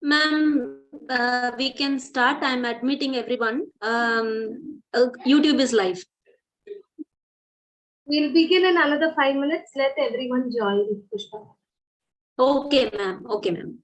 Ma'am, we can start. I'm admitting everyone. YouTube is live. We'll begin in another 5 minutes. Let everyone join, Pushpa. Okay, ma'am. Okay, ma'am.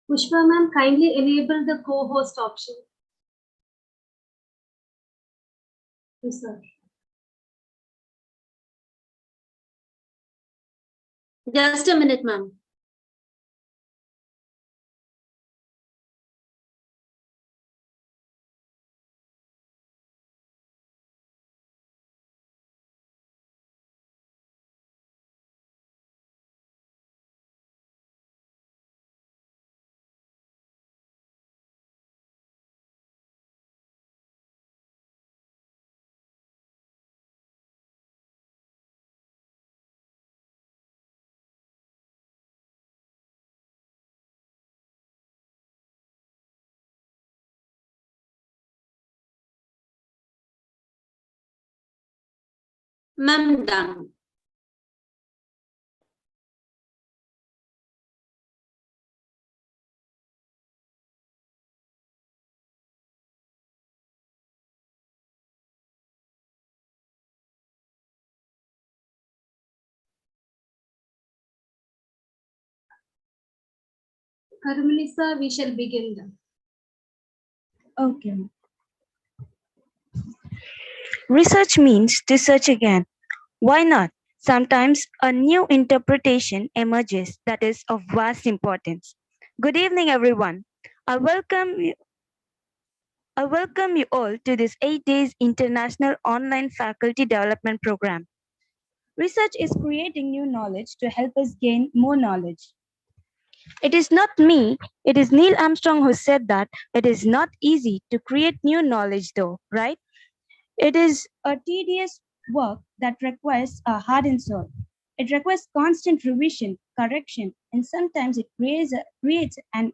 Pushpa ma'am, kindly enable the co-host option. Yes, sir. Just a minute, ma'am. Ma'am, done. Karumalisa, we shall begin then. Okay. Research means to search again. Why not? Sometimes a new interpretation emerges that is of vast importance. Good evening, everyone. I welcome you. I welcome you all to this 8 days international online faculty development program. Research is creating new knowledge to help us gain more knowledge. It is not me, it is Neil Armstrong who said that it is not easy to create new knowledge, though, right? It is a tedious work that requires a heart and soul. It requires constant revision, correction, and sometimes it creates an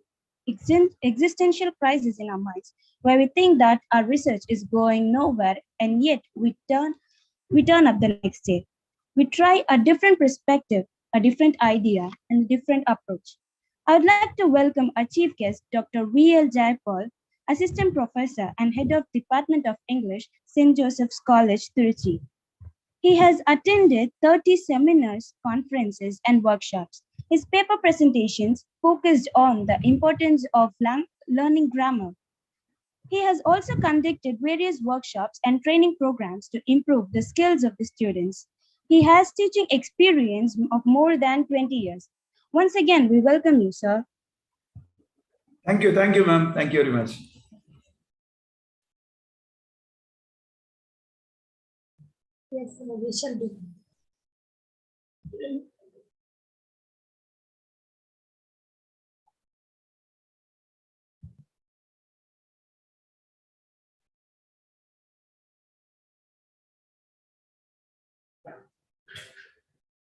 existential crisis in our minds where we think that our research is going nowhere and yet we turn up the next day. We try a different perspective, a different idea, and a different approach. I would like to welcome our chief guest, Dr. V.L. Jaipal, Assistant Professor and Head of Department of English, St. Joseph's College, Trichy. He has attended 30 seminars, conferences, and workshops. His paper presentations focused on the importance of learning grammar. He has also conducted various workshops and training programs to improve the skills of the students. He has teaching experience of more than 20 years. Once again, we welcome you, sir. Thank you, ma'am. Thank you very much. Yes, sir, we shall begin.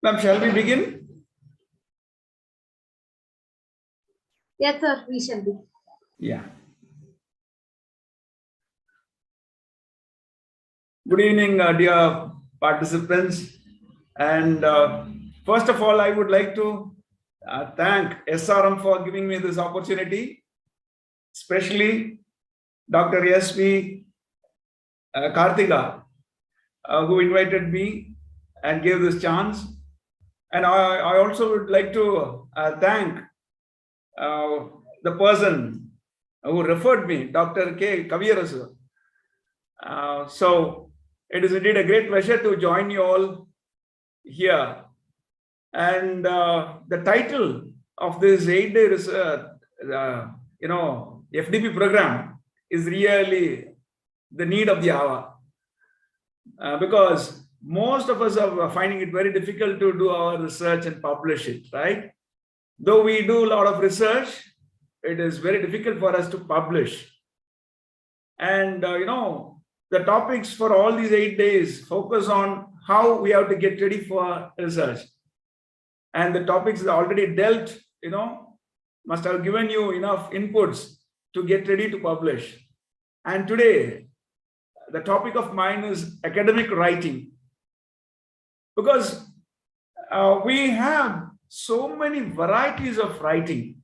Ma'am, shall we begin? Yes, sir, we shall be. Yeah. Good evening, dear participants. And first of all, I would like to thank SRM for giving me this opportunity, especially Dr. S.V. Karthika, who invited me and gave this chance. And I also would like to thank the person who referred me, Dr. K. Kaviyarasu. So it is indeed a great pleasure to join you all here. And the title of this 8-day research, FDP program is really the need of the hour, because most of us are finding it very difficult to do our research and publish it, right? Though we do a lot of research, it is very difficult for us to publish. And the topics for all these 8 days focus on how we have to get ready for research. And the topics already dealt, must have given you enough inputs to get ready to publish. And today, the topic of mine is academic writing. Because we have so many varieties of writing.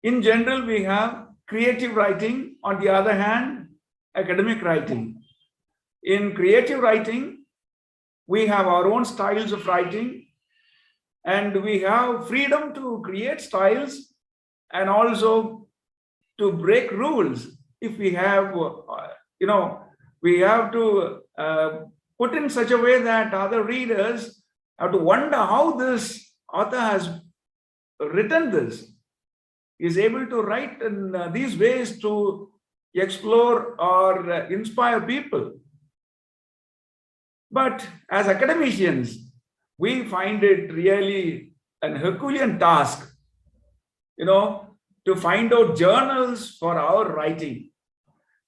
In general, we have creative writing. On the other hand, academic writing. In creative writing, we have our own styles of writing, and we have freedom to create styles and also to break rules. If we have, we have to put in such a way that other readers have to wonder how this author has written this. He is able to write in these ways to explore or inspire people. But as academicians, we find it really an Herculean task, to find out journals for our writing.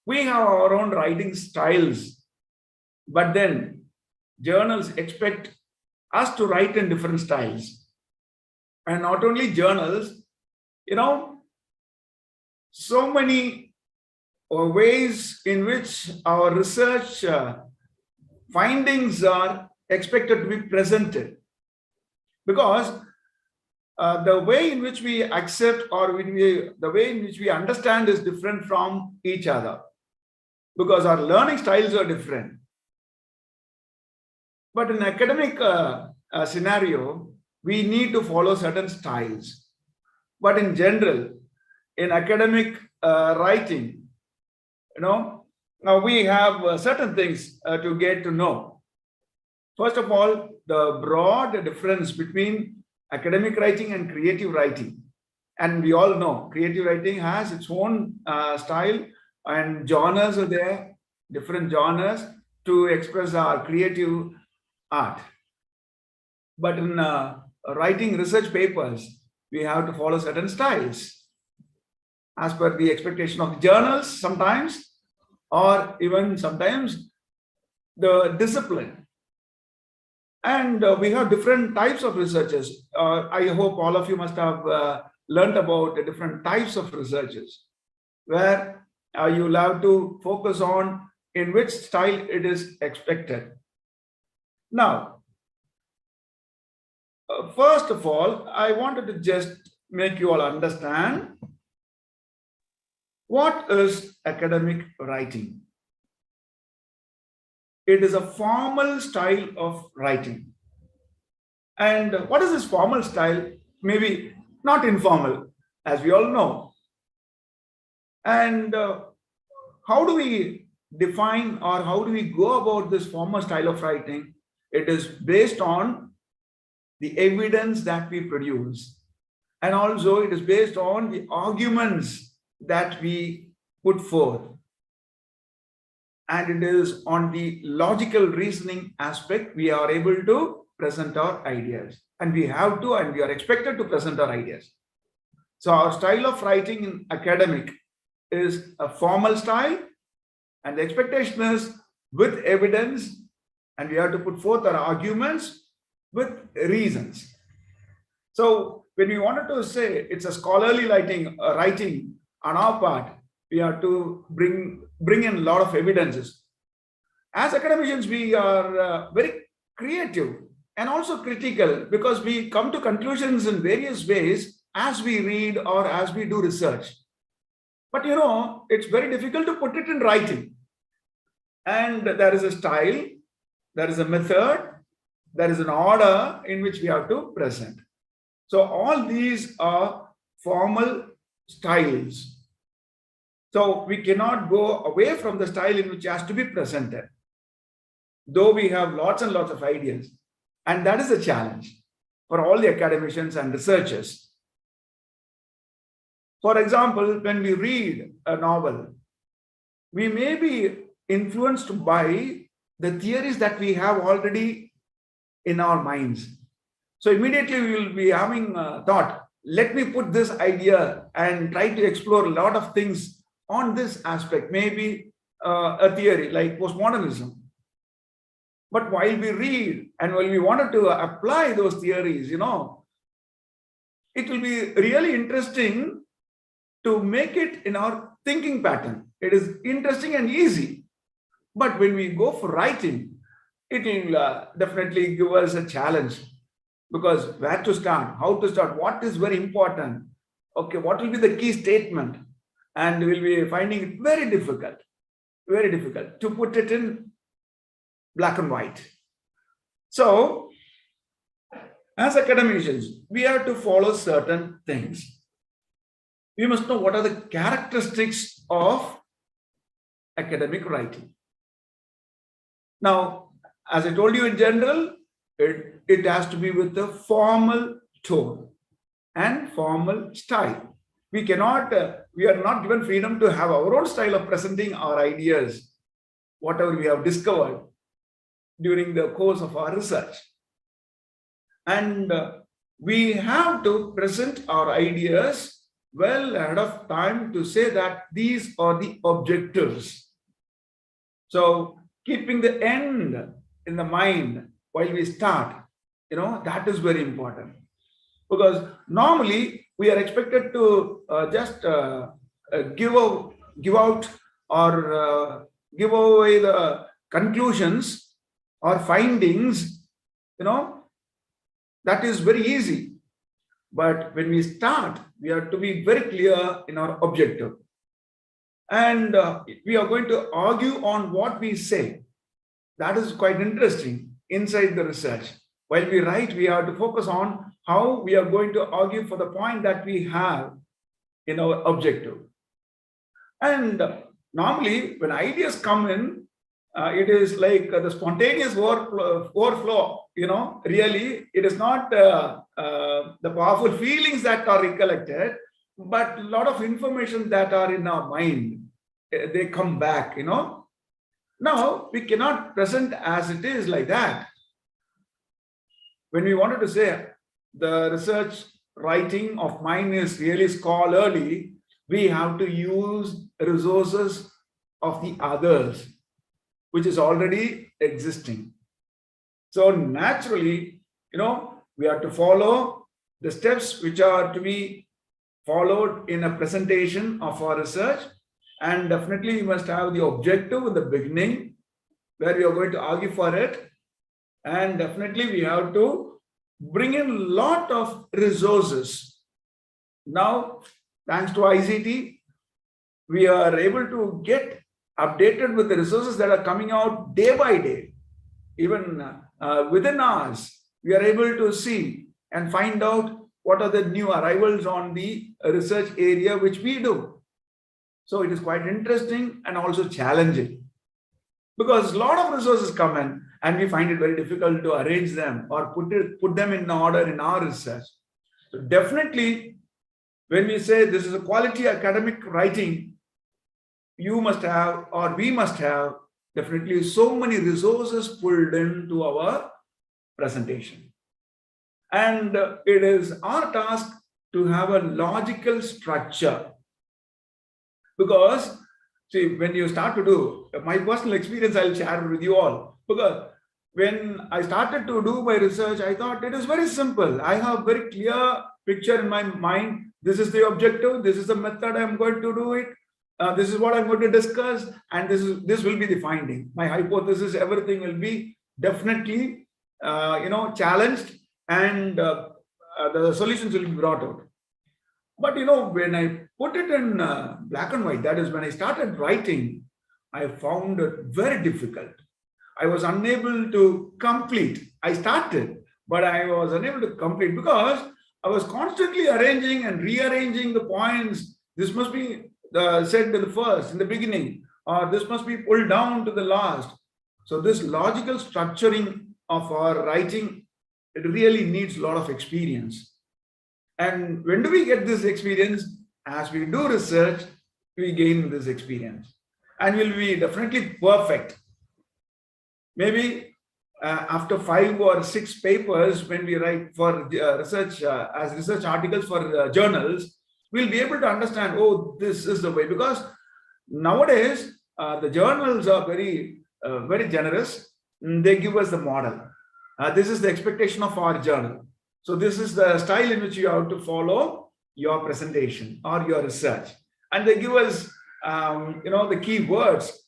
We have our own writing styles, but then journals expect us to write in different styles. And not only journals, so many ways in which our research findings are expected to be presented. Because the way in which we accept or the way in which we understand is different from each other. Because our learning styles are different. But in academic scenario, we need to follow certain styles. But in general, in academic writing, now we have certain things to get to know. First of all, the broad difference between academic writing and creative writing. And we all know creative writing has its own style, and genres are there, different genres to express our creative art. But in writing research papers, we have to follow certain styles as per the expectation of the journals sometimes, or even sometimes the discipline. And we have different types of researchers. I hope all of you must have learned about the different types of researchers, where you'll have to focus on in which style it is expected. Now, first of all, I wanted to just make you all understand what is academic writing. It is a formal style of writing. And what is this formal style? Maybe not informal, as we all know. And how do we define or how do we go about this formal style of writing? It is based on the evidence that we produce. And also it is based on the arguments that we put forth. And it is on the logical reasoning aspect we are able to present our ideas. And we have to, and we are expected to present our ideas. So our style of writing in academic is a formal style, and the expectation is with evidence, and we have to put forth our arguments with reasons. So when we wanted to say it's a scholarly writing on our part, we have to bring in a lot of evidences. As academicians, we are very creative and also critical because we come to conclusions in various ways as we read or as we do research. But it's very difficult to put it in writing. And there is a style, there is a method, there is an order in which we have to present. So all these are formal styles. So we cannot go away from the style in which it has to be presented, though we have lots and lots of ideas. And that is a challenge for all the academicians and researchers. For example, when we read a novel, we may be influenced by the theories that we have already in our minds. So immediately we will be having thought, let me put this idea and try to explore a lot of things on this aspect, maybe a theory like postmodernism. But while we read and while we wanted to apply those theories, it will be really interesting to make it in our thinking pattern. It is interesting and easy. But when we go for writing, it will definitely give us a challenge, because where to start, how to start, what is very important, okay, what will be the key statement, and we'll be finding it very difficult to put it in black and white. So, as academicians, we have to follow certain things. We must know what are the characteristics of academic writing. Now, as I told you in general, it has to be with a formal tone and formal style. We are not given freedom to have our own style of presenting our ideas, whatever we have discovered during the course of our research. And we have to present our ideas well ahead of time to say that these are the objectives. So keeping the end in the mind while we start, that is very important. Because normally we are expected to just give out or give away the conclusions or findings, that is very easy. But when we start, we have to be very clear in our objective. And we are going to argue on what we say. That is quite interesting inside the research. While we write, we have to focus on how we are going to argue for the point that we have in our objective. And normally, when ideas come in, it is like the spontaneous overflow, really, it is not the powerful feelings that are recollected, but a lot of information that are in our mind, they come back, Now, we cannot present as it is like that. When we wanted to say the research writing of mine is really scholarly, we have to use resources of the others, which is already existing. So naturally, we have to follow the steps which are to be followed in a presentation of our research. And definitely you must have the objective in the beginning where we are going to argue for it. And definitely we have to bring in a lot of resources. Now, thanks to ICT, we are able to get updated with the resources that are coming out day by day. Even within hours, we are able to see and find out what are the new arrivals on the research area which we do. So it is quite interesting and also challenging, because a lot of resources come in and we find it very difficult to arrange them or put them in order in our research. So definitely, when we say this is a quality academic writing, you must have, or we must have, definitely so many resources pulled into our presentation. And it is our task to have a logical structure. Because, see, when you start to do, my personal experience, I'll share with you all. Because when I started to do my research, I thought it is very simple. I have very clear picture in my mind. This is the objective. This is the method I'm going to do it. This is what I'm going to discuss, and this will be the finding. My hypothesis, everything will be definitely challenged, and the solutions will be brought out. But when I put it in black and white, that is when I started writing, I found it very difficult. I was unable to complete. I started, but I was unable to complete because I was constantly arranging and rearranging the points. This must be said to the first, in the beginning, or this must be pulled down to the last. So this logical structuring of our writing, it really needs a lot of experience. And when do we get this experience? As we do research, we gain this experience, and will be definitely perfect. Maybe after 5 or 6 papers, when we write for research as research articles for journals, we'll be able to understand, oh, this is the way. Because nowadays the journals are very generous. They give us the model. This is the expectation of our journal. So this is the style in which you have to follow your presentation or your research, and they give us the key words,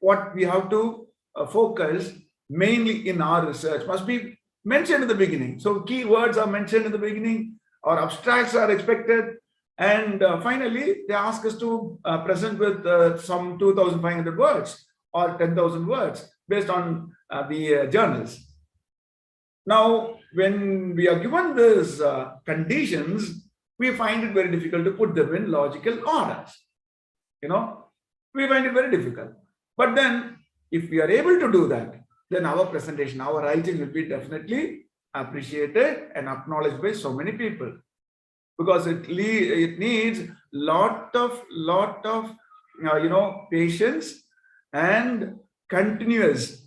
what we have to focus mainly in our research must be mentioned in the beginning. So key words are mentioned in the beginning, or abstracts are expected, and finally they ask us to present with some 2,500 words or 10,000 words based on the journals. Now, when we are given these conditions, we find it very difficult to put them in logical orders. We find it very difficult. But then, if we are able to do that, then our presentation, our writing will be definitely appreciated and acknowledged by so many people, because it needs lot of patience and continuous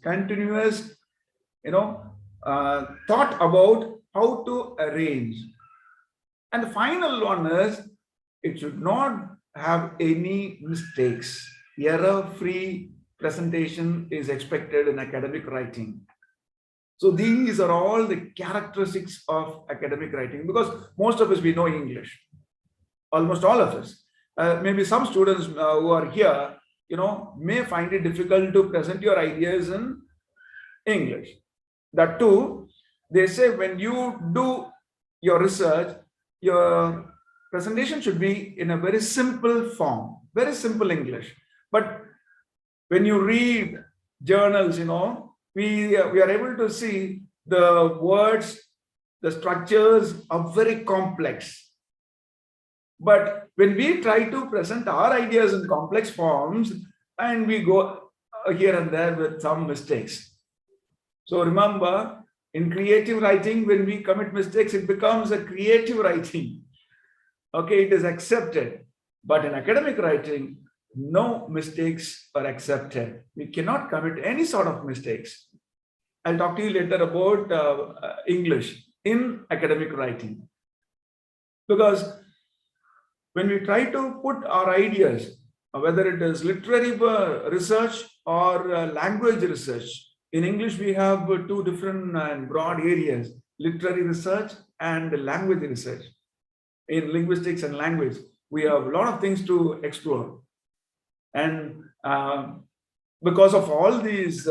thought about how to arrange. And the final one is, it should not have any mistakes. Error-free presentation is expected in academic writing. So these are all the characteristics of academic writing, because most of us, we know English, almost all of us. Maybe some students who are here, may find it difficult to present your ideas in English. That too, they say when you do your research, your presentation should be in a very simple form, very simple English. But when you read journals, we are able to see the words, the structures are very complex. But when we try to present our ideas in complex forms, and we go here and there with some mistakes. So remember, in creative writing, when we commit mistakes, it becomes a creative writing. Okay, it is accepted. But in academic writing, no mistakes are accepted. We cannot commit any sort of mistakes. I'll talk to you later about English in academic writing. Because when we try to put our ideas, whether it is literary research or language research, in English we have 2 different and broad areas, literary research and language research. In linguistics and language, we have a lot of things to explore. And because of all these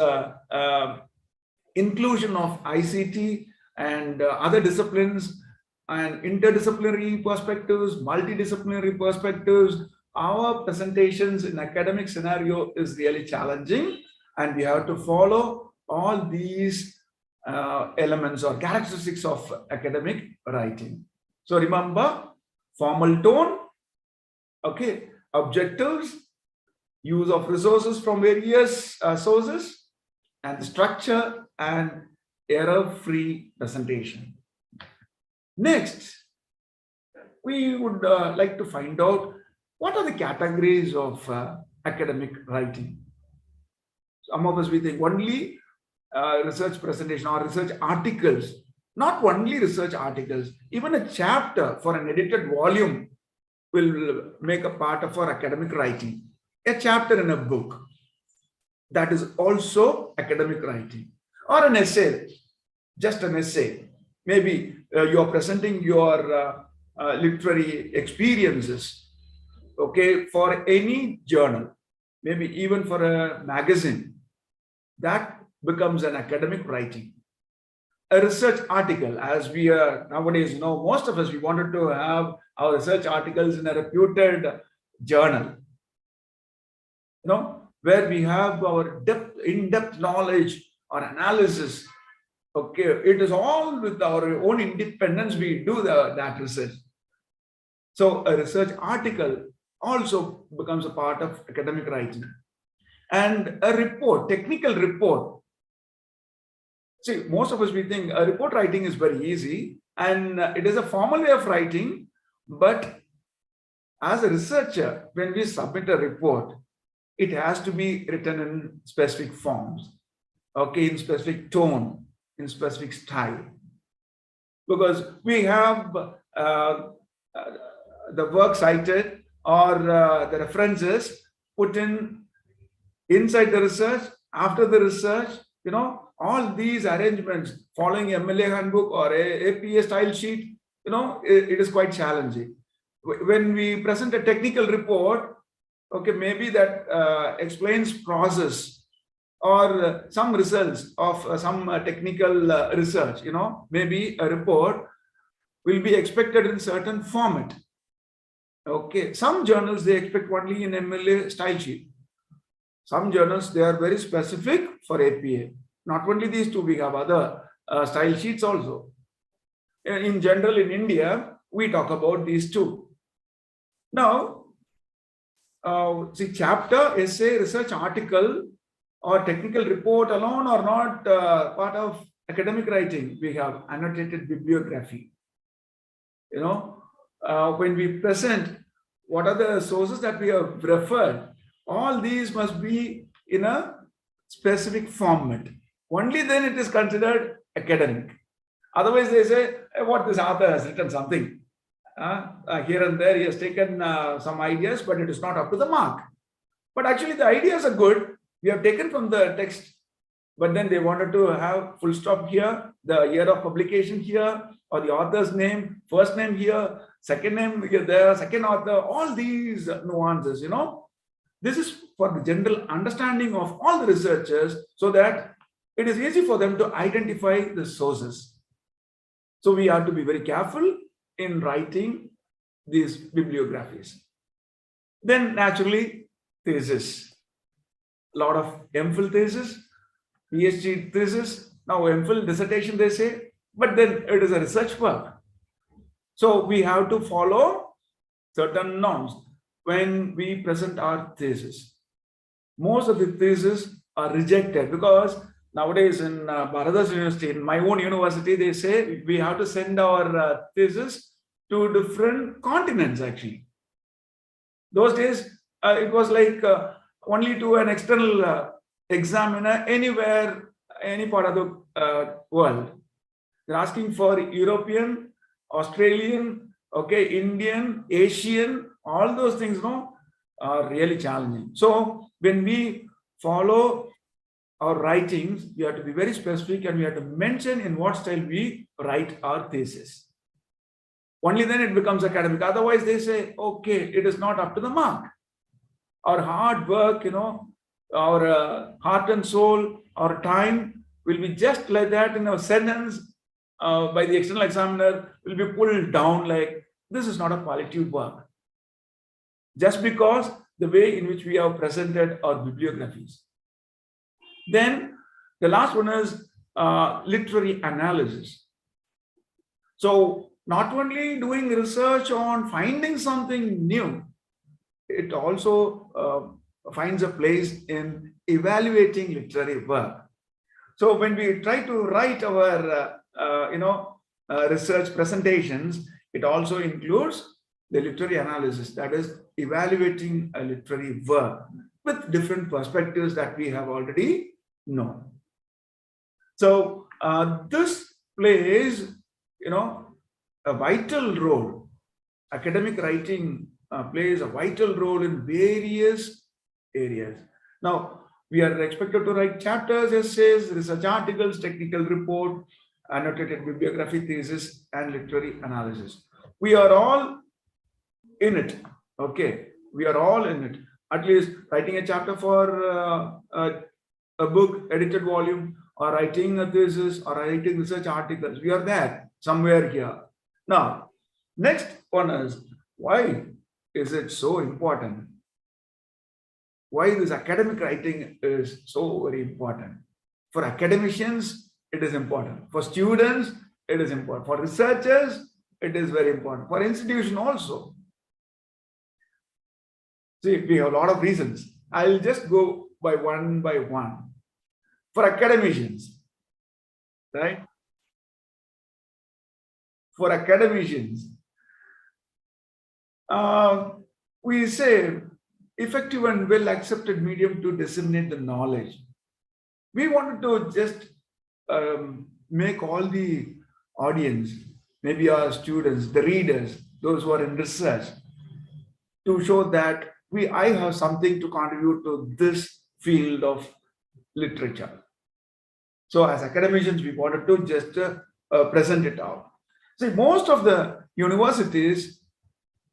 inclusion of ICT and other disciplines and interdisciplinary perspectives, multidisciplinary perspectives, our presentations in academic scenario is really challenging, and we have to follow all these elements or characteristics of academic writing. So remember, formal tone, okay, objectives, use of resources from various sources, and the structure and error-free presentation. Next, we would like to find out what are the categories of academic writing. Some of us, we think only research presentation or research articles. Not only research articles, even a chapter for an edited volume will make a part of our academic writing. A chapter in a book, that is also academic writing. or an essay, just an essay. Maybe you are presenting your literary experiences, okay, for any journal, maybe even for a magazine. That becomes an academic writing. A research article, as we are nowadays, most of us, we wanted to have our research articles in a reputed journal, where we have our in-depth knowledge or analysis. Okay, it is all with our own independence we do that research. So a research article also becomes a part of academic writing. And a report, technical report. See, most of us, we think a report writing is very easy and it is a formal way of writing. But as a researcher, when we submit a report, it has to be written in specific forms, okay, in specific tone, in specific style. Because we have the work cited or the references put in inside the research, after the research, all these arrangements following MLA handbook or APA style sheet, it is quite challenging. When we present a technical report, okay, maybe that explains process or some results of some technical research, maybe a report will be expected in certain format. Okay, some journals, they expect only in MLA style sheet. Some journals, they are very specific for APA. Not only these two, we have other style sheets also. In general, in India, we talk about these two. Now, see, chapter, essay, research article, or technical report alone are not part of academic writing. We have annotated bibliography. When we present what are the sources that we have referred, all these must be in a specific format. Only then it is considered academic. Otherwise, they say, hey, what this author has written something. Here and there, he has taken some ideas, but it is not up to the mark. But actually, the ideas are good. We have taken from the text, but then they wanted to have full stop here, the year of publication here, or the author's name, first name here, second name there, second author, all these nuances, This is for the general understanding of all the researchers so that it is easy for them to identify the sources. So we have to be very careful in writing these bibliographies. Then naturally, thesis. A lot of MPhil thesis, PhD thesis, now MPhil dissertation they say, but then it is a research work. So we have to follow certain norms when we present our thesis. Most of the theses are rejected because nowadays in Bharadas University, in my own university, they say we have to send our thesis to different continents actually. Those days, it was like only to an external examiner anywhere, any part of the world. They're asking for European, Australian, okay, Indian, Asian, all those things are really challenging. So when we follow our writings, we have to be very specific and we have to mention in what style we write our thesis. Only then it becomes academic. Otherwise, they say, okay, it is not up to the mark. Our hard work, our heart and soul, our time will be just like that in a sentence by the external examiner will be pulled down like this is not a quality work. Just because the way in which we have presented our bibliographies. Then the last one is literary analysis. So not only doing research on finding something new, it also finds a place in evaluating literary work. So when we try to write our research presentations, it also includes the literary analysis, that is evaluating a literary work with different perspectives that we have already known. So this plays, a vital role. Academic writing plays a vital role in various areas. Now, We are expected to write chapters, essays, research articles, technical report, annotated bibliography, thesis, and literary analysis. We are all in it. Okay, we are all in it. At least writing a chapter for a book, edited volume, or writing a thesis, or writing research articles. We are there somewhere here. Now, next one is, why is it so important? Why this academic writing is so very important? For academicians, it is important. For students, it is important. For researchers, it is very important. For institution also. See, we have a lot of reasons. I'll just go by one. For academicians, right? For academicians, we say effective and well accepted medium to disseminate the knowledge. We wanted to just make all the audience, maybe our students, the readers, those who are in research, to show that I have something to contribute to this field of literature. So as academicians, we wanted to just present it out. See, most of the universities,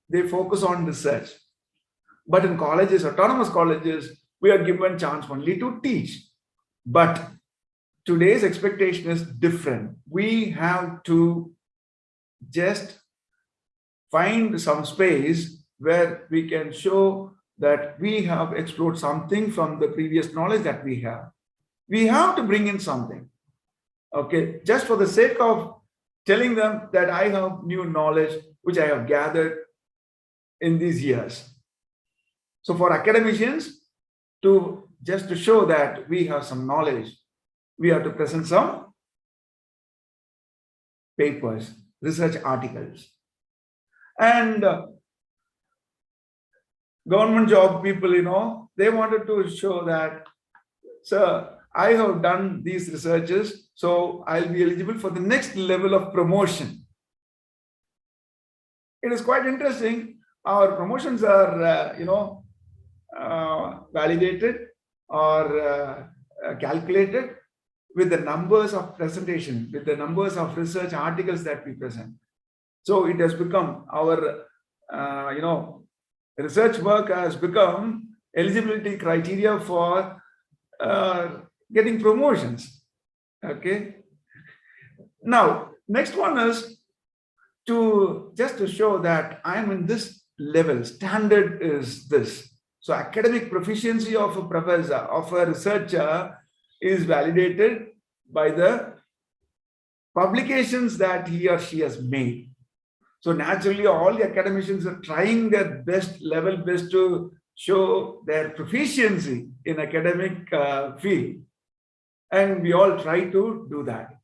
they focus on research. But in colleges, autonomous colleges, we are given chance only to teach. But today's expectation is different. We have to just find some space where we can show that we have explored something from the previous knowledge that we have. We have to bring in something. Okay, just for the sake of telling them that I have new knowledge which I have gathered in these years. So for academicians, just to show that we have some knowledge, we have to present some papers, research articles. And government job people, they wanted to show that, sir, I have done these researches, so I'll be eligible for the next level of promotion. It is quite interesting. Our promotions are, validated or calculated with the numbers of presentation, with the numbers of research articles that we present. So it has become our, research work has become eligibility criteria for getting promotions. Okay. Now, next one is just to show that I am in this level, standard is this. So academic proficiency of a professor, of a researcher is validated by the publications that he or she has made. So naturally, all the academicians are trying their level best to show their proficiency in academic field. And we all try to do that.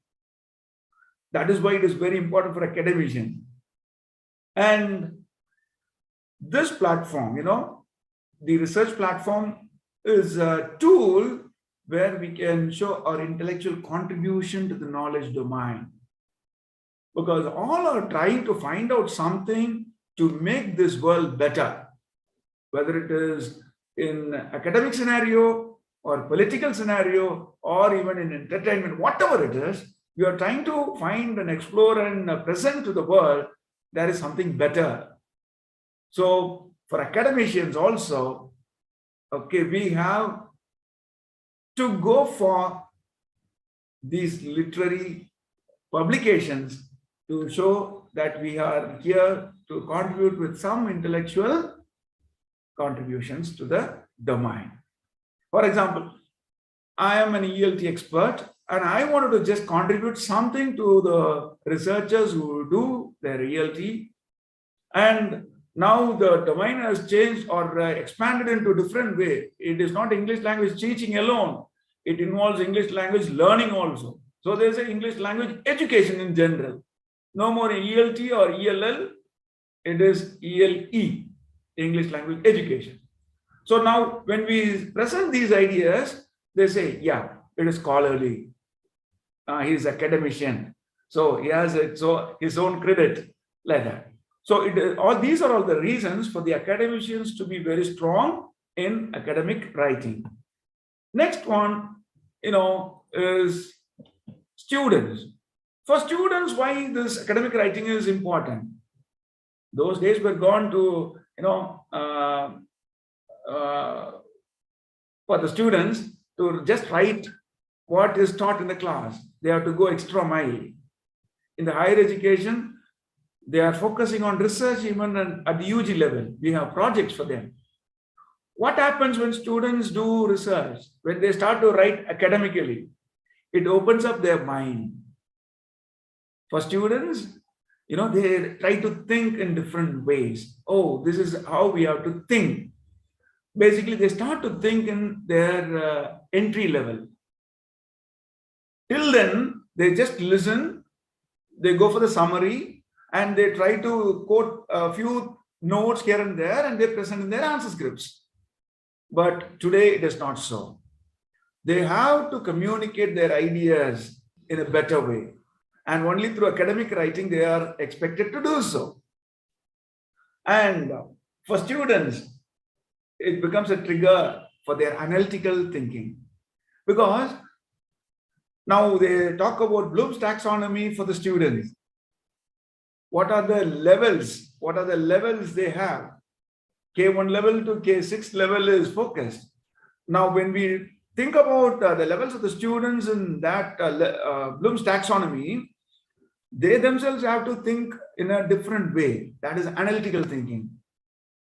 That is why it is very important for academicians. And this platform, the research platform is a tool where we can show our intellectual contribution to the knowledge domain. Because all are trying to find out something to make this world better, whether it is in academic scenario or political scenario or even in entertainment, whatever it is, we are trying to find and explore and present to the world there is something better. So for academicians also, okay, we have to go for these literary publications to show that we are here to contribute with some intellectual contributions to the domain. For example, I am an ELT expert and I wanted to just contribute something to the researchers who do their ELT. And now the domain has changed or expanded into a different way. It is not English language teaching alone. It involves English language learning also. So there's an English language education in general. No more ELT or ELL. It is ELE, English language education. So now when we present these ideas, they say, yeah, it is scholarly. He is academician. So he has his own credit like that. So these are all the reasons for the academicians to be very strong in academic writing. Next one, is students. For students, why this academic writing is important? Those days were gone to, for the students to just write what is taught in the class. They have to go extra mile. In the higher education, they are focusing on research even at the UG level. We have projects for them. What happens when students do research? When they start to write academically, it opens up their mind. For students, they try to think in different ways. Oh, this is how we have to think. Basically, they start to think in their entry level. Till then, they just listen, they go for the summary, and they try to quote a few notes here and there, and they present in their answer scripts. But today, it is not so. They have to communicate their ideas in a better way. And only through academic writing, they are expected to do so. And for students, it becomes a trigger for their analytical thinking. Because now they talk about Bloom's taxonomy for the students. What are the levels? What are the levels they have? K1 level to K6 level is focused. Now, when we think about the levels of the students in that Bloom's taxonomy, they themselves have to think in a different way. That is analytical thinking.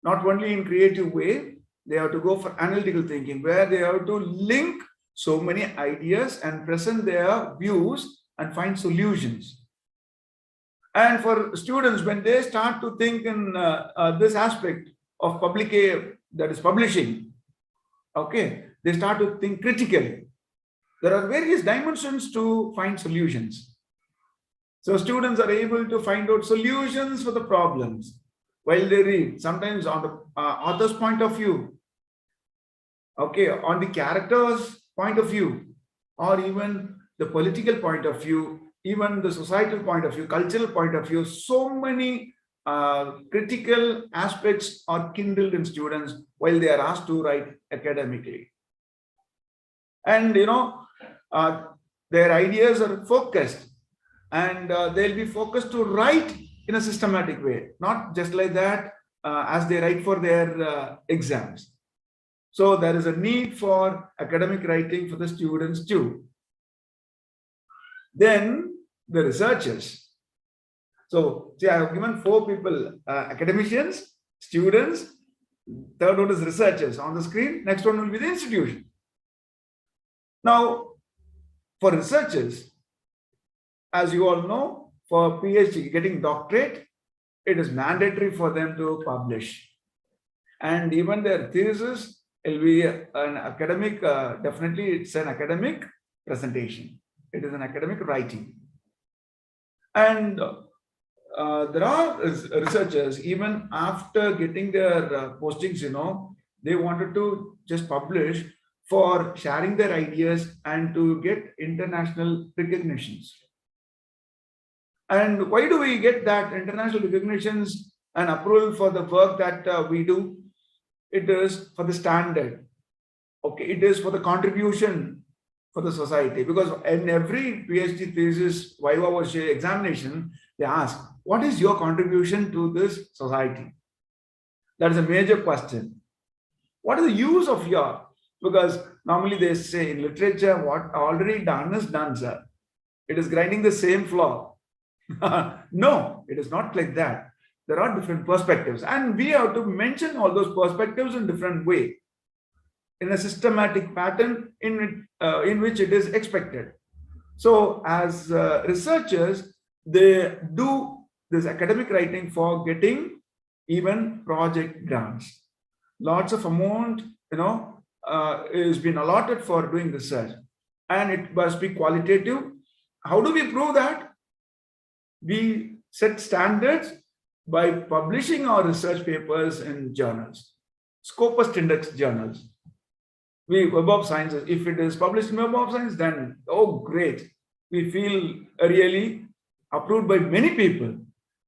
Not only in creative way, they have to go for analytical thinking, where they have to link so many ideas and present their views and find solutions. And for students, when they start to think in this aspect of publishing, okay, they start to think critically. There are various dimensions to find solutions. So students are able to find out solutions for the problems while they read, sometimes on the author's point of view, okay, on the character's point of view, or even the political point of view, even the societal point of view, cultural point of view. So many critical aspects are kindled in students while they are asked to write academically. And, their ideas are focused. And they'll be focused to write in a systematic way, not just like that as they write for their exams. So there is a need for academic writing for the students too. Then the researchers. So see, I have given 4 people, academicians, students, third one is researchers on the screen, next one will be the institution. Now, for researchers, as you all know, for PhD, getting doctorate, it is mandatory for them to publish. And even their thesis will be an academic, definitely it's an academic presentation. It is an academic writing. And there are researchers, even after getting their postings, they wanted to just publish for sharing their ideas and to get international recognitions. And why do we get that international recognitions and approval for the work that we do? It is for the standard. Okay, it is for the contribution for the society. Because in every PhD thesis, viva voce examination, they ask, what is your contribution to this society? That is a major question. What is the use of your? Because normally they say in literature, what already done is done, sir. It is grinding the same floor. No, it is not like that. There are different perspectives, and we have to mention all those perspectives in different way, in a systematic pattern in which it is expected. So as researchers, they do this academic writing for getting even project grants. Lots of amount, is been allotted for doing research, and it must be qualitative. How do we prove that? We set standards by publishing our research papers in journals, Scopus Index journals. Web of Sciences, if it is published in Web of Science, then, oh, great. We feel really approved by many people.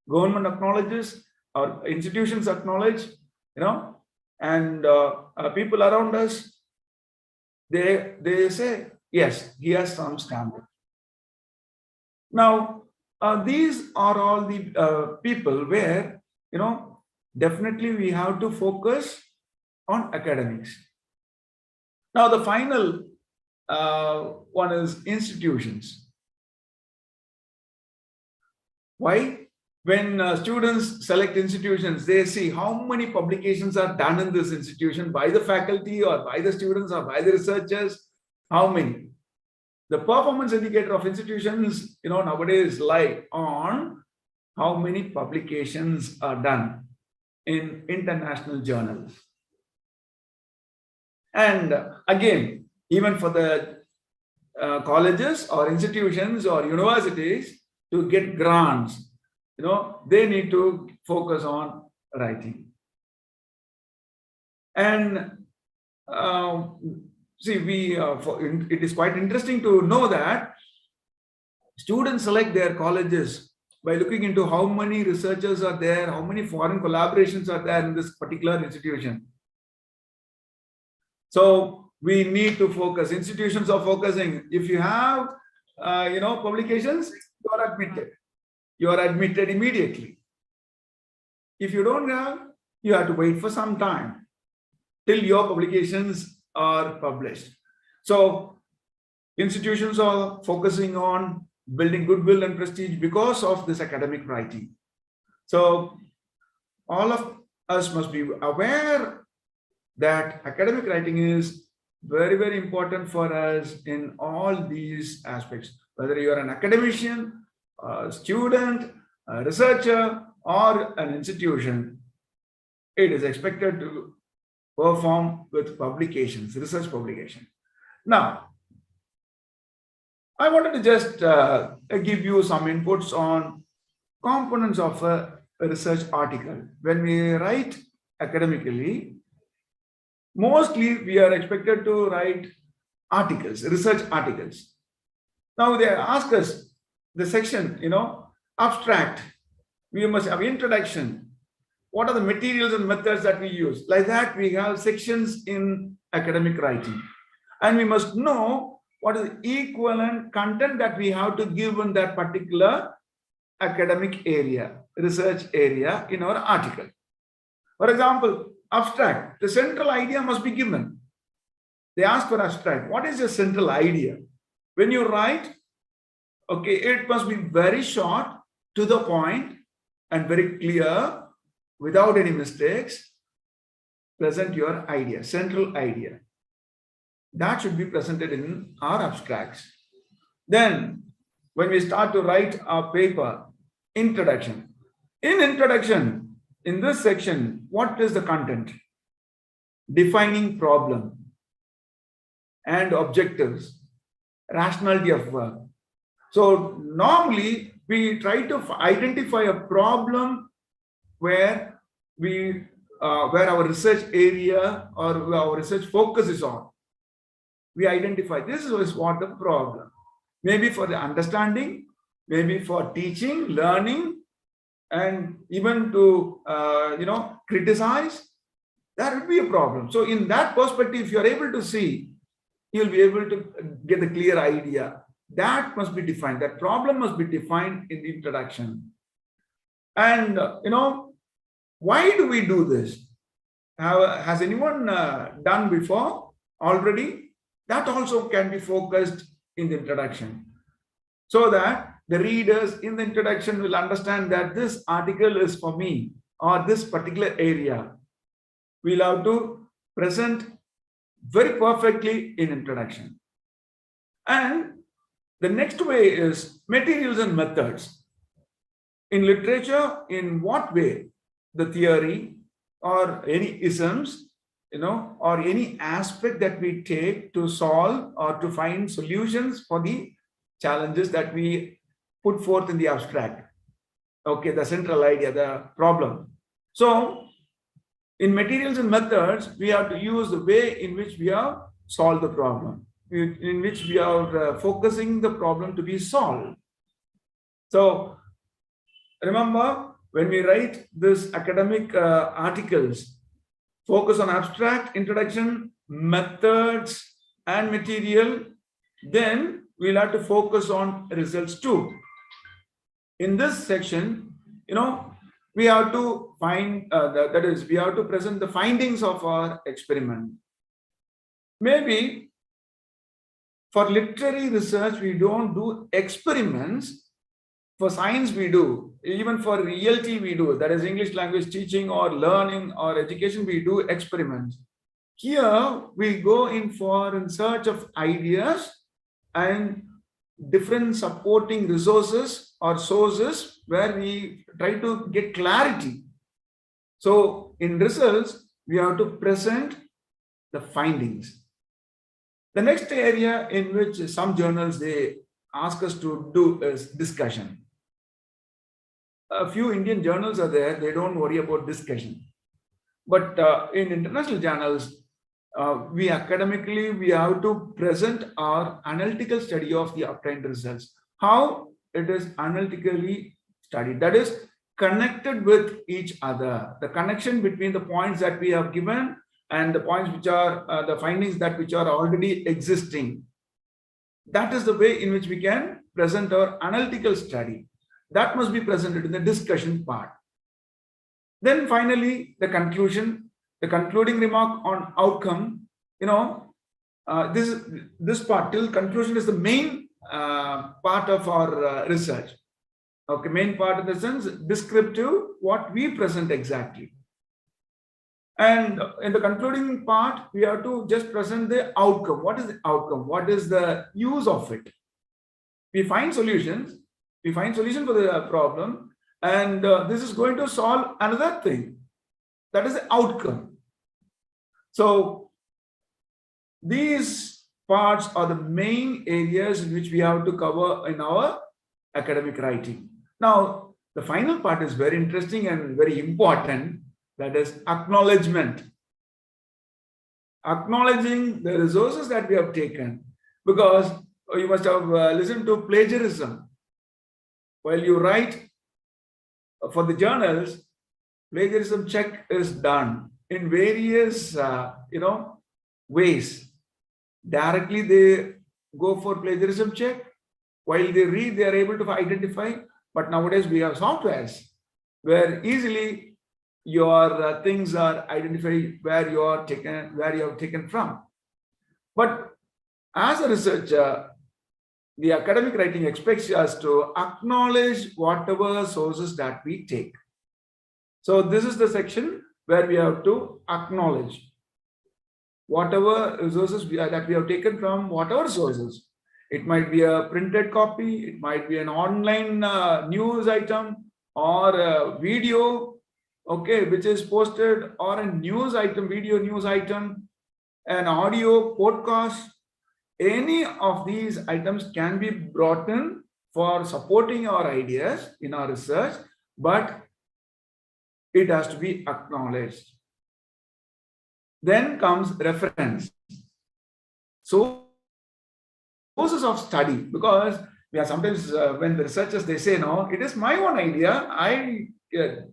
Government acknowledges, our institutions acknowledge, and people around us, they say, yes, he has some standard. Now, these are all the people where, definitely we have to focus on academics. Now, the final one is institutions. Why? When students select institutions, they see how many publications are done in this institution by the faculty or by the students or by the researchers, how many. The performance indicator of institutions, nowadays lie on how many publications are done in international journals. And again, even for the colleges or institutions or universities to get grants, they need to focus on writing. And see, it is quite interesting to know that students select their colleges by looking into how many researchers are there, how many foreign collaborations are there in this particular institution. So we need to focus. Institutions are focusing. If you have, publications, you are admitted. You are admitted immediately. If you don't have, you have to wait for some time till your publications are published. So institutions are focusing on building goodwill and prestige because of this academic writing. So all of us must be aware that academic writing is very, very important for us in all these aspects. Whether you are an academician, a student, a researcher, or an institution, it is expected to perform with publications, research publication. Now, I wanted to just give you some inputs on components of a research article. When we write academically, mostly we are expected to write articles, research articles. Now they ask us the section, abstract. We must have introduction. What are the materials and methods that we use? Like that, we have sections in academic writing. And we must know what is the equivalent content that we have to give in that particular academic area, research area in our article. For example, abstract, the central idea must be given. They ask for abstract. What is your central idea? When you write, okay, it must be very short, to the point, and very clear, without any mistakes. Present your idea, central idea. That should be presented in our abstracts. Then, when we start to write our paper, introduction. In introduction, in this section, what is the content? Defining problem and objectives, rationality of work. So normally we try to identify a problem where where our research area or our research focus is on. We identify this is what the problem. Maybe for the understanding, maybe for teaching, learning, and even to criticize. That would be a problem. So in that perspective, if you are able to see, you'll be able to get a clear idea. That must be defined. That problem must be defined in the introduction. And why do we do this? Has anyone done before already? That also can be focused in the introduction, so that the readers in the introduction will understand that this article is for me, or this particular area. We'll have to present very perfectly in introduction. And the next way is materials and methods. In literature, in what way the theory or any isms, or any aspect that we take to solve or to find solutions for the challenges that we put forth in the abstract. Okay, the central idea, the problem. So, in materials and methods, we have to use the way in which we have solved the problem, in which we are focusing the problem to be solved. So, remember, when we write this academic articles, focus on abstract, introduction, methods, and material, then we'll have to focus on results too. In this section, we have to find, that is, we have to present the findings of our experiment. Maybe for literary research, we don't do experiments. For science, we do. Even for realty, we do. That is English language teaching or learning or education, we do experiments. Here, we go in search of ideas and different supporting resources or sources where we try to get clarity. So in results, we have to present the findings. The next area in which some journals, they ask us to do is discussion. A few Indian journals are there, they don't worry about discussion. But in international journals, we academically, we have to present our analytical study of the obtained results. How it is analytically studied, that is connected with each other. The connection between the points that we have given and the points which are the findings that which are already existing. That is the way in which we can present our analytical study. That must be presented in the discussion part. Then finally, the conclusion, the concluding remark on outcome. This part till conclusion is the main part of our research. Okay, main part in the sense descriptive, what we present exactly. And in the concluding part, we have to just present the outcome. What is the outcome? What is the use of it? We find solutions. We find solution for the problem, and this is going to solve another thing. That is the outcome. So these parts are the main areas in which we have to cover in our academic writing. Now, the final part is very interesting and very important. That is acknowledgement. Acknowledging the resources that we have taken, because you must have listened to plagiarism. While you write for the journals, plagiarism check is done in various ways. Directly they go for plagiarism check. While they read, they are able to identify. But nowadays we have softwares where easily your things are identified where you have taken from. But as a researcher, the academic writing expects us to acknowledge whatever sources that we take. So this is the section where we have to acknowledge whatever resources that we have taken from whatever sources. It might be a printed copy, it might be an online news item or a video, okay, which is posted, or a news item, video news item, an audio podcast. Any of these items can be brought in for supporting our ideas in our research, but it has to be acknowledged. Then comes reference. So sources of study, because we are sometimes when the researchers, they say, no, it is my own idea.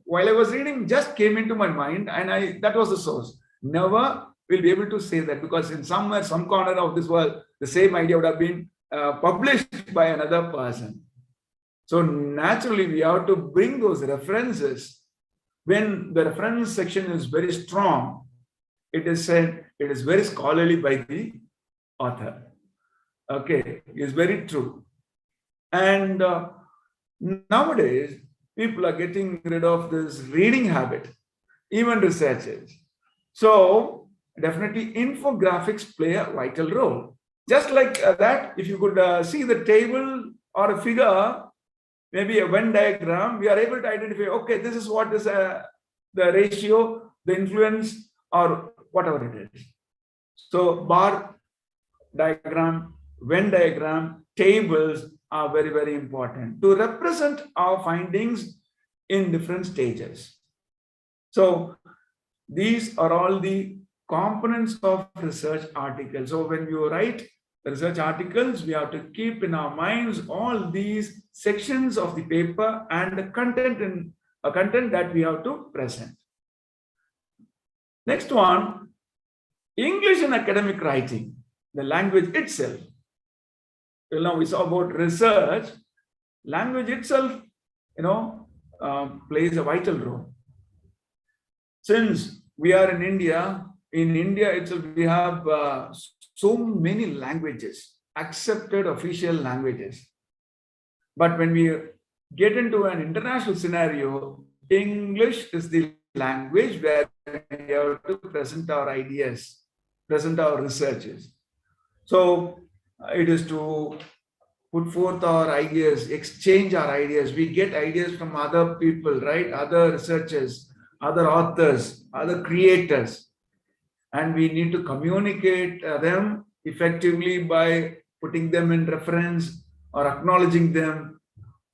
While I was reading, just came into my mind, and that was the source. Never will be able to say that, because in some corner of this world, the same idea would have been published by another person. So naturally, we have to bring those references. When the reference section is very strong, it is said it is very scholarly by the author. Okay, it's very true. And nowadays, people are getting rid of this reading habit, even researchers. So definitely infographics play a vital role. Just like that, if you could see the table or a figure, maybe a Venn diagram, we are able to identify, okay, this is what is the ratio, the influence, or whatever it is. So bar diagram, Venn diagram, tables are very, very important to represent our findings in different stages. So these are all the components of research articles. So when you write research articles, we have to keep in our minds all these sections of the paper and the content that we have to present. Next one, English in academic writing. the language itself. Till now we saw about research. Language itself, plays a vital role. Since we are in India itself, we have so many languages, accepted official languages. But when we get into an international scenario, English is the language where we have to present our ideas, present our researches. So it is to put forth our ideas, exchange our ideas. We get ideas from other people, right? Other researchers, other authors, other creators. And we need to communicate them effectively by putting them in reference or acknowledging them.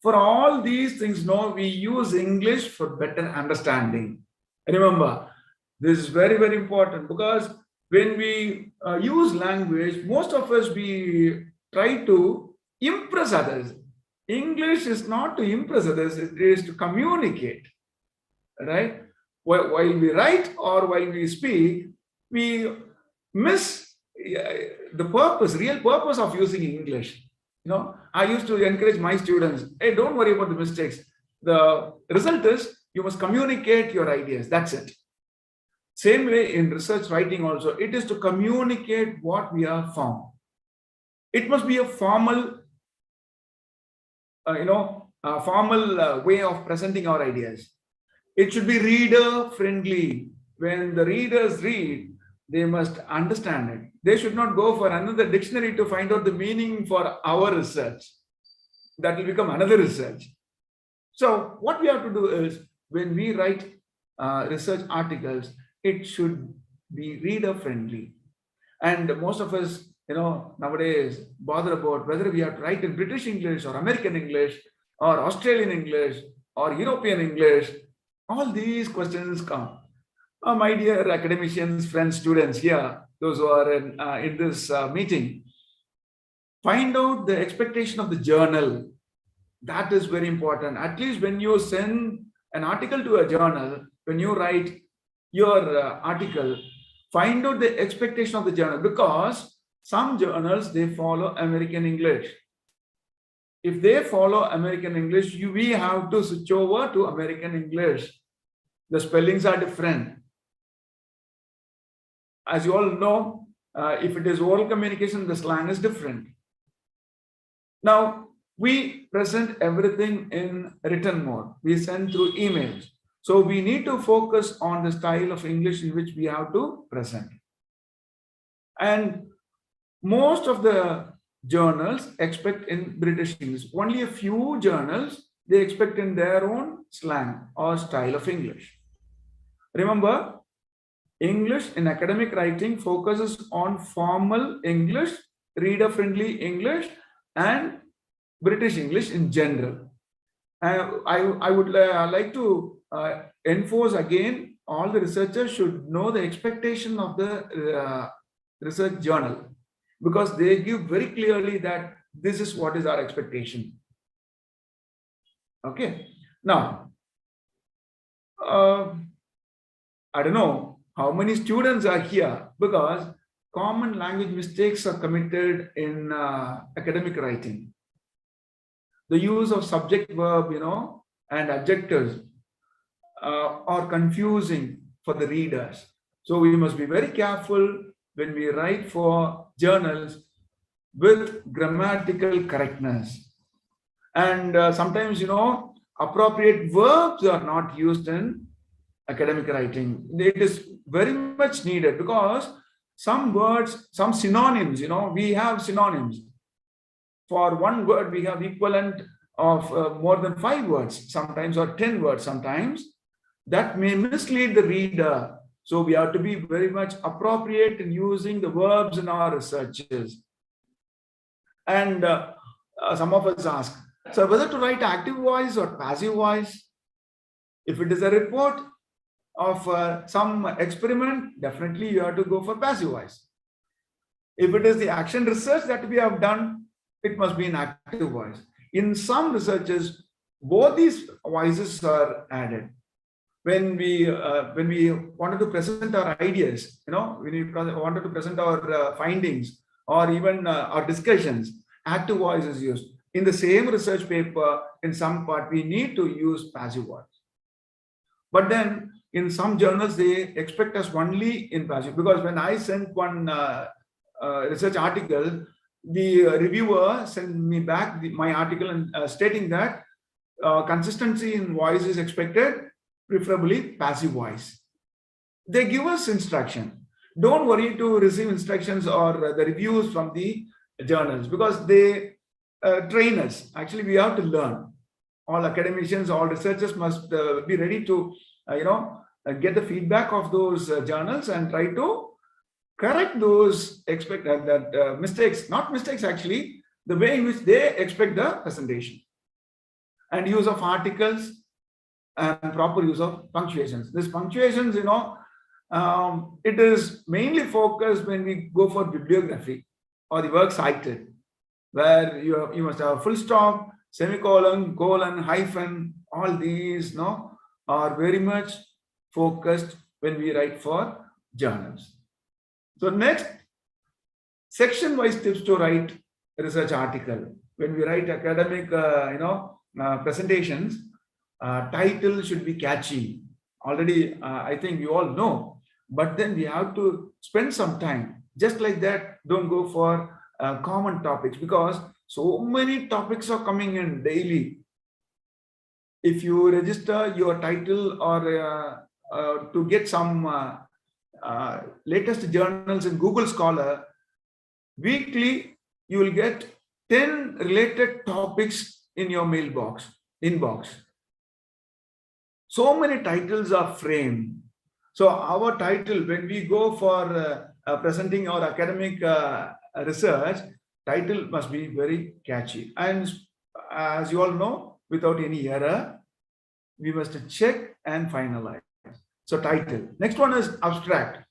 For all these things, we use English for better understanding. Remember, this is very, very important, because when we use language, most of us, we try to impress others. English is not to impress others, it is to communicate, right? While we write or while we speak, we miss the purpose, real purpose of using English. I used to encourage my students, hey, don't worry about the mistakes. The result is you must communicate your ideas. That's it. Same way in research writing also, it is to communicate what we have found. It must be a formal, way of presenting our ideas. It should be reader friendly. When the readers read, they must understand it. They should not go for another dictionary to find out the meaning for our research. That will become another research. So what we have to do is, when we write research articles, it should be reader friendly. And most of us, nowadays bother about whether we have to write in British English or American English or Australian English or European English. All these questions come. My dear academicians, friends, students here, those who are in this meeting, find out the expectation of the journal. That is very important. At least when you send an article to a journal, when you write your article, find out the expectation of the journal, because some journals, they follow American English. If they follow American English, we have to switch over to American English. The spellings are different. As you all know, if it is oral communication, the slang is different. Now, we present everything in written mode. We send through emails. So we need to focus on the style of English in which we have to present. And most of the journals expect in British English. Only a few journals, they expect in their own slang or style of English. Remember, English in academic writing focuses on formal English, reader-friendly English, and British English in general. I would like to enforce again, all the researchers should know the expectation of the research journal, because they give very clearly that this is what is our expectation. Okay. Now, I don't know how many students are here, because common language mistakes are committed in academic writing. The use of subject, verb, and adjectives are confusing for the readers. So we must be very careful when we write for journals with grammatical correctness. And sometimes, appropriate verbs are not used in academic writing. It is very much needed, because some words, some synonyms, we have synonyms. For one word, we have equivalent of more than 5 words, sometimes, or 10 words sometimes. That may mislead the reader. So we have to be very much appropriate in using the verbs in our researches. And some of us ask, so whether to write active voice or passive voice? If it is a report of some experiment, definitely you have to go for passive voice. If it is the action research that we have done, it must be in active voice. In some researches, both these voices are added. When we wanted to present our ideas, when we wanted to present our findings or even our discussions, active voice is used. In the same research paper, in some part, we need to use passive voice. But then in some journals, they expect us only in passive, because when I sent one research article, the reviewer sent me back my article and stating that consistency in voice is expected, preferably passive voice. They give us instruction. Don't worry to receive instructions or the reviews from the journals, because they train us. Actually, we have to learn. All academicians, all researchers must be ready to, get the feedback of those journals and try to correct those mistakes, not mistakes actually, the way in which they expect the presentation. And use of articles and proper use of punctuations. This punctuations, it is mainly focused when we go for bibliography or the work cited, where you must have full stop, semicolon, colon, hyphen. All these are very much focused when we write for journals. So next, section-wise tips to write a research article. When we write academic, presentations, title should be catchy. Already, I think you all know. But then we have to spend some time. Just like that, don't go for common topics, because so many topics are coming in daily. If you register your title or to get some latest journals in Google Scholar, weekly you will get 10 related topics in your inbox. So many titles are framed. So our title, when we go for presenting our academic research, title must be very catchy. And as you all know, without any error, we must check and finalize. So title. Next one is abstract.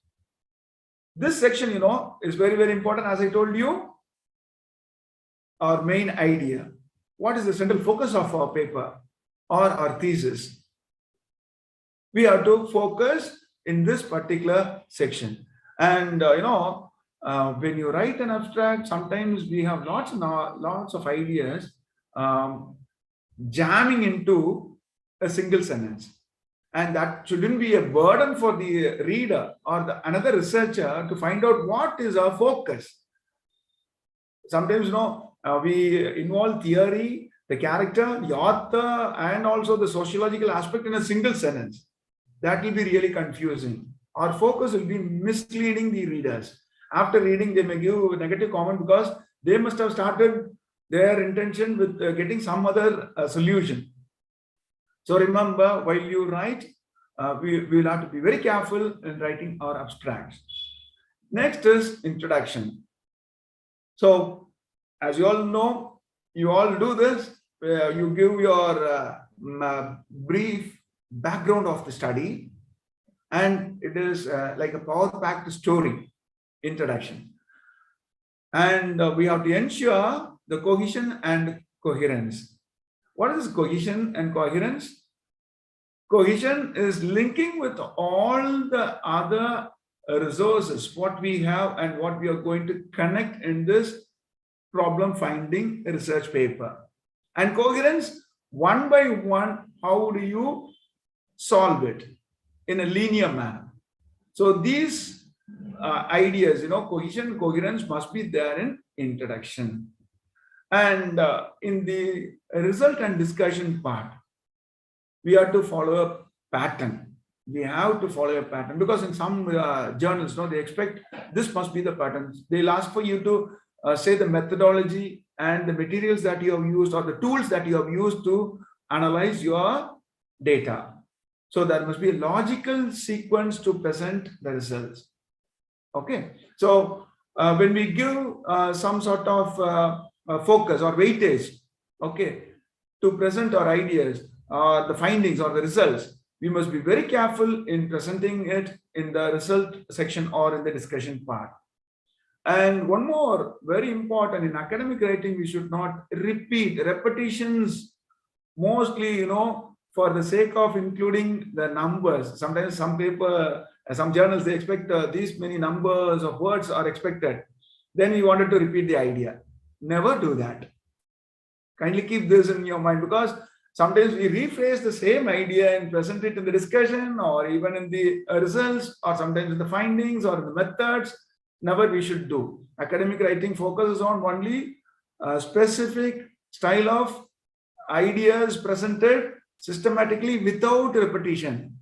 This section, is very, very important. As I told you, our main idea. What is the central focus of our paper or our thesis? We have to focus in this particular section. And, when you write an abstract, sometimes we have lots of ideas jamming into a single sentence. And that shouldn't be a burden for the reader or another researcher to find out what is our focus. Sometimes, we involve theory, the character, the author, and also the sociological aspect in a single sentence. That will be really confusing. Our focus will be misleading the readers. After reading, they may give a negative comment because they must have started their intention with getting some other solution. So remember, while you write, we will have to be very careful in writing our abstracts. Next is introduction. So, as you all know, you all do this. You give your brief background of the study, and it is like a power-packed story introduction. And we have to ensure the cohesion and coherence. What is cohesion and coherence? Cohesion is linking with all the other resources, what we have and what we are going to connect in this problem finding research paper. And coherence, one by one, how do you solve it in a linear manner? So these ideas, cohesion, coherence must be there in introduction. And in the result and discussion part, we have to follow a pattern. We have to follow a pattern, because in some journals, they expect this must be the pattern. They'll ask for you to say the methodology and the materials that you have used or the tools that you have used to analyze your data. So there must be a logical sequence to present the results. Okay. So when we give some sort of focus or weightage, okay, to present our ideas, or the findings or the results, we must be very careful in presenting it in the result section or in the discussion part. And one more very important, in academic writing, we should not repeat repetitions, mostly, for the sake of including the numbers. Sometimes some journals, they expect these many numbers of words are expected. then we wanted to repeat the idea. Never do that. Kindly keep this in your mind, because sometimes we rephrase the same idea and present it in the discussion or even in the results, or sometimes in the findings or in the methods. Never we should do. Academic writing focuses on only a specific style of ideas presented systematically without repetition.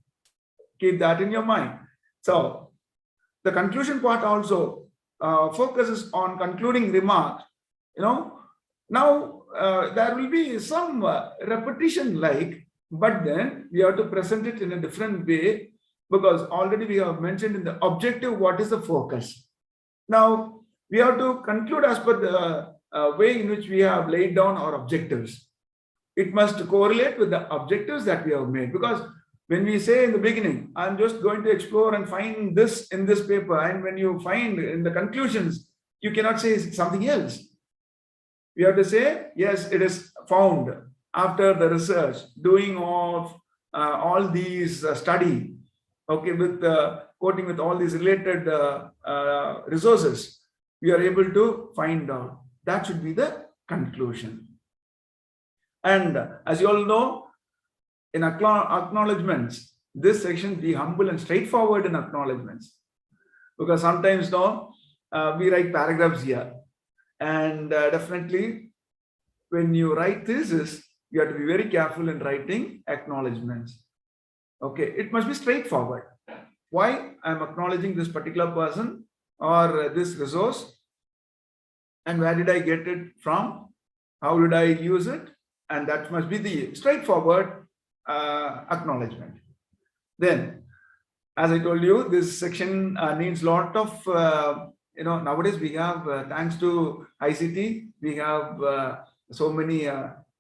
Keep that in your mind. So the conclusion part also focuses on concluding remarks. Now there will be some repetition but then we have to present it in a different way, because already we have mentioned in the objective what is the focus. Now we have to conclude as per the way in which we have laid down our objectives. It must correlate with the objectives that we have made, because when we say in the beginning, I'm just going to explore and find this in this paper, and when you find in the conclusions, you cannot say something else. We have to say, yes, it is found after the research, doing of all these study, okay, with quoting with all these related resources, we are able to find out. That should be the conclusion. And as you all know, in acknowledgements, this section, be humble and straightforward in acknowledgements, because sometimes we write paragraphs here, and definitely when you write thesis, you have to be very careful in writing acknowledgements. Okay, it must be straightforward. Why I'm acknowledging this particular person or this resource, and where did I get it from? How did I use it? And that must be the straightforward acknowledgement. Then, as I told you, this section needs a lot of, nowadays we have, thanks to ICT, we have so many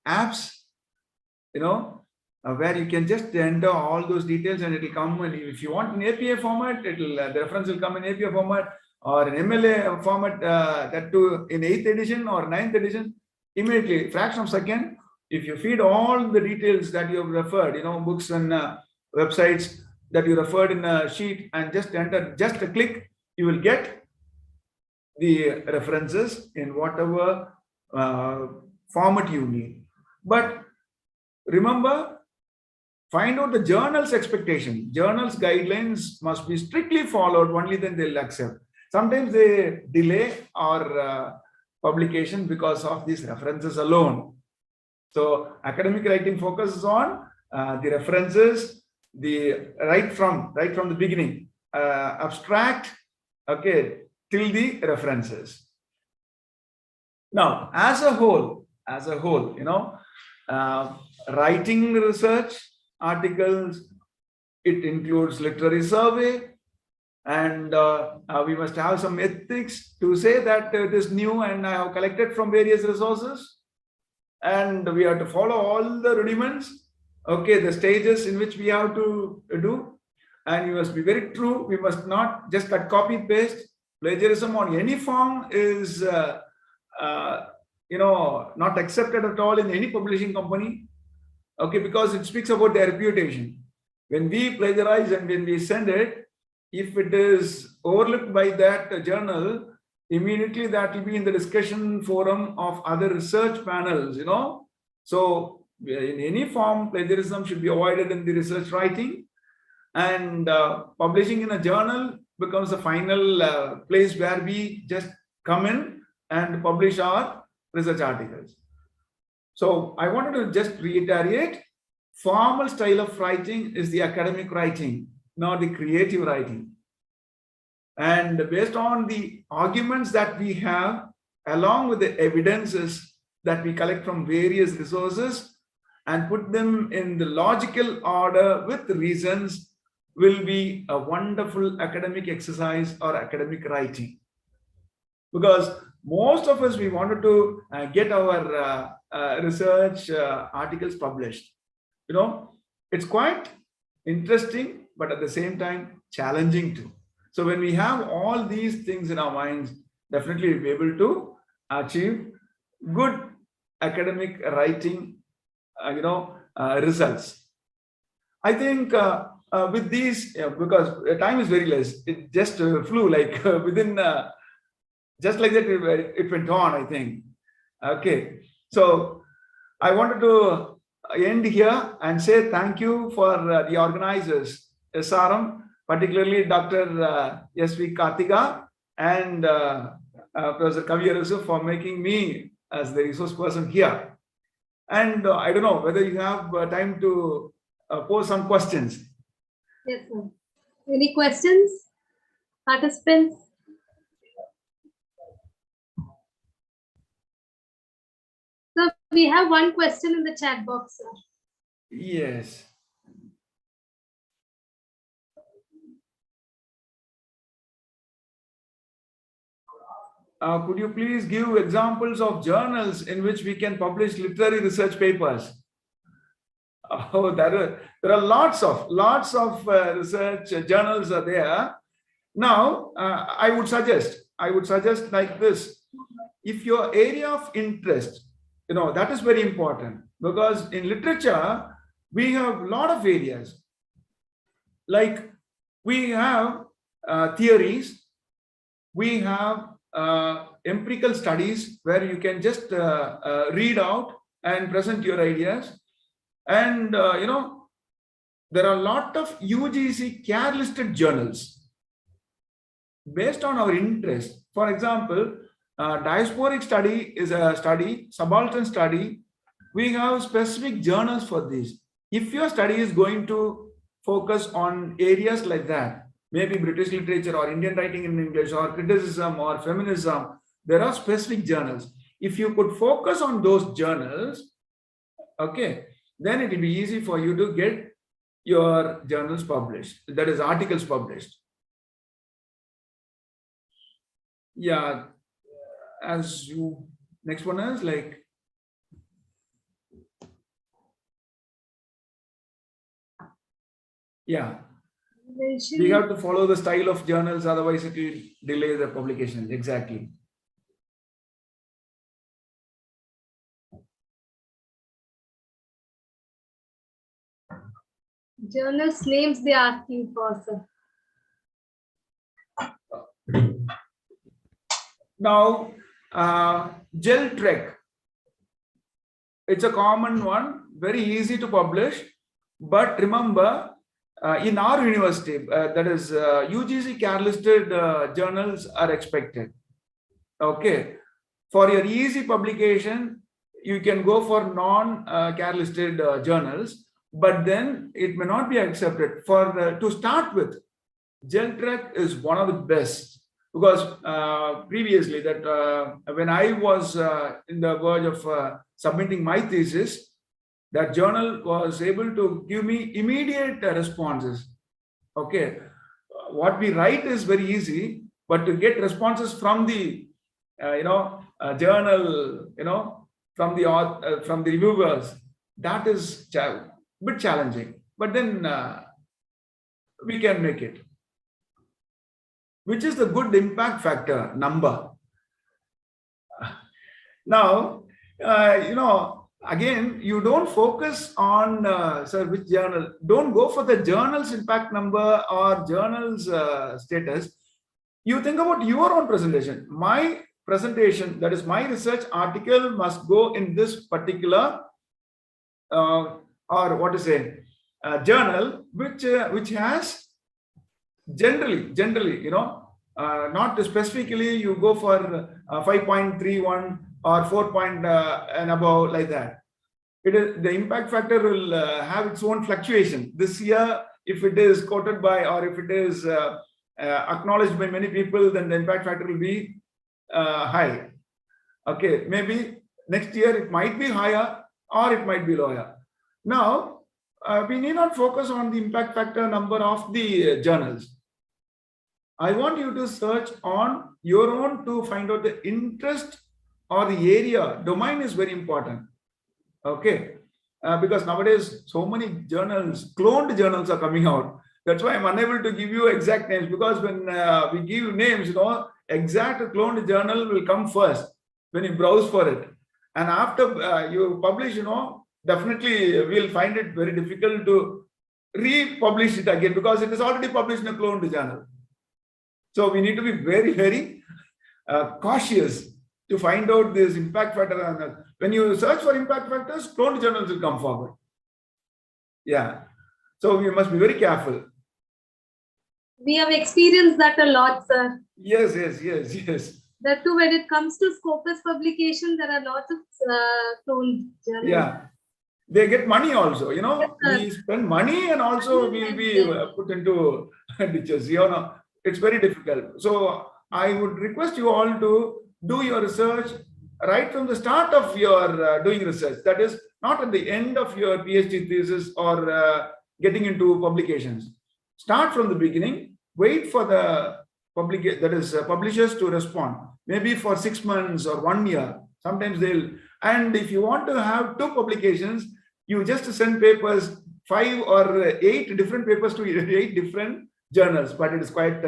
apps, where you can just enter all those details and it will come. And if you want an API format, the reference will come in API format or an MLA format, that too in 8th edition or 9th edition, immediately, fraction of a second. If you feed all the details that you have referred, books and websites that you referred in a sheet, and just enter, just a click, you will get the references in whatever format you need. But remember, find out the journal's expectation. Journal's guidelines must be strictly followed, only then they'll accept. Sometimes they delay our publication because of these references alone. So academic writing focuses on the references, the right from the beginning, abstract, okay, till the references. Now, as a whole, writing research articles, it includes literary survey, and we must have some ethics to say that it is new and I have collected from various resources. And we have to follow all the rudiments, okay, the stages in which we have to do. And we must be very true. We must not just cut, copy, paste. Plagiarism on any form is, not accepted at all in any publishing company, okay, because it speaks about their reputation. When we plagiarize and when we send it, if it is overlooked by that journal, immediately that will be in the discussion forum of other research panels, So in any form, plagiarism should be avoided in the research writing, and publishing in a journal becomes the final place where we just come in and publish our research articles. So I wanted to just reiterate, formal style of writing is the academic writing, not the creative writing. And based on the arguments that we have, along with the evidences that we collect from various resources and put them in the logical order with reasons, will be a wonderful academic exercise or academic writing. Because most of us, we wanted to get our research articles published. It's quite interesting, but at the same time, challenging too. So when we have all these things in our minds, definitely we'll be able to achieve good academic writing, results. I think with these, because time is very less, it just flew like within Just like that, it went on, I think. Okay. So I wanted to end here and say thank you for the organizers, SRM, particularly Dr. S.V. Karthika and Professor Kavi Arasu for making me as the resource person here. And I don't know whether you have time to pose some questions. Yes, sir. Any questions? Participants? So we have one question in the chat box, sir. Yes. Could you please give examples of journals in which we can publish literary research papers? Oh, there are lots of research journals are there. Now, I would suggest like this: if your area of interest, that is very important, because in literature we have a lot of areas. Like we have theories, we have empirical studies where you can just read out and present your ideas. And, there are a lot of UGC care listed journals based on our interest. For example, diasporic study is a study, subaltern study. We have specific journals for this. If your study is going to focus on areas like that, maybe British literature or Indian writing in English or criticism or feminism, there are specific journals. If you could focus on those journals, okay, then it will be easy for you to get your journals published, that is articles published. Yeah, as you, next one is like, yeah, we have to follow the style of journals, otherwise it will delay the publication. Exactly. Journals names they are asking for, sir. Now, Gel Trek. It's a common one, very easy to publish. But remember, in our university, that is UGC care listed journals are expected. Okay. For your easy publication, you can go for non-care listed journals, but then it may not be accepted. To start with, GenTrek is one of the best, because previously that when I was in the verge of submitting my thesis, that journal was able to give me immediate responses. Okay, what we write is very easy, but to get responses from the journal, from the reviewers, that is a bit challenging. But then we can make it. Which is the good impact factor number? Now, again, you don't focus on which journal. Don't go for the journal's impact number or journal's status. You think about your own presentation. My presentation, that is my research article, must go in this particular journal, which has generally, not specifically you go for 5.31 or 4 and above, like that. It is, the impact factor will have its own fluctuation. This year, if it is quoted by, or if it is acknowledged by many people, then the impact factor will be high. Okay, maybe next year it might be higher or it might be lower. Now, we need not focus on the impact factor number of the journals. I want you to search on your own to find out the interest or the area. Domain is very important. Okay, because nowadays so many journals, cloned journals are coming out. That's why I'm unable to give you exact names, because when we give names, exact cloned journal will come first when you browse for it. And after you publish, definitely we'll find it very difficult to republish it again, because it is already published in a cloned journal. So we need to be very, very cautious to find out this impact factor. And when you search for impact factors, cloned journals will come forward. Yeah. So we must be very careful. We have experienced that a lot, sir. Yes. That too, when it comes to Scopus publication, there are lots of cloned journals. Yeah. They get money also, you know. Yes, We spend money and also we will be put into ditches. You know, it's very difficult. So I would request you all to do your research right from the start of your doing research. That is not at the end of your PhD thesis or getting into publications. Start from the beginning. Wait for the publishers to respond. Maybe for 6 months or 1 year. Sometimes they'll. And if you want to have 2 publications, you just send papers, 5 or 8 different papers to 8 different journals. But it is quite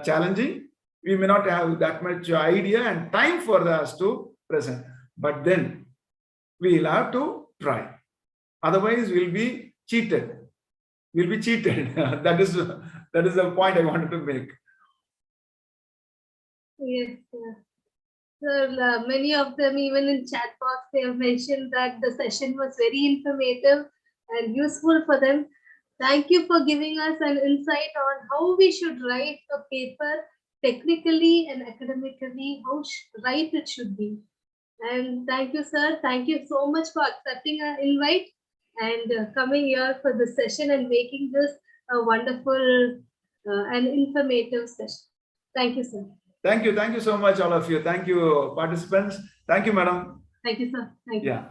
challenging. We may not have that much idea and time for us to present. But then we'll have to try. Otherwise, we'll be cheated. We'll be cheated. That is the point I wanted to make. Yes, sir. So many of them, even in chat box, they have mentioned that the session was very informative and useful for them. Thank you for giving us an insight on how we should write a paper technically and academically, how right it should be. And thank you, sir. Thank you so much for accepting our invite and coming here for the session and making this a wonderful and informative session. Thank you, sir. Thank you so much, all of you. Thank you, participants. Thank you, madam. Thank you, sir. Thank you. Yeah.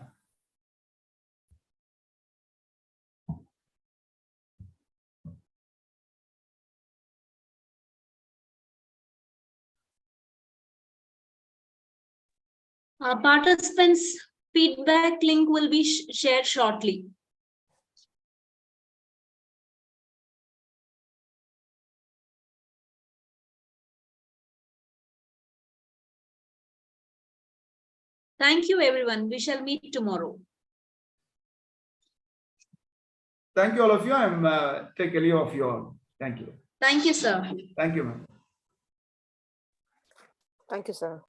Participants' feedback link will be shared shortly. Thank you, everyone. We shall meet tomorrow. Thank you, all of you. I'm take a leave of you all. Thank you. Thank you, sir. Thank you, ma'am. Thank you, sir.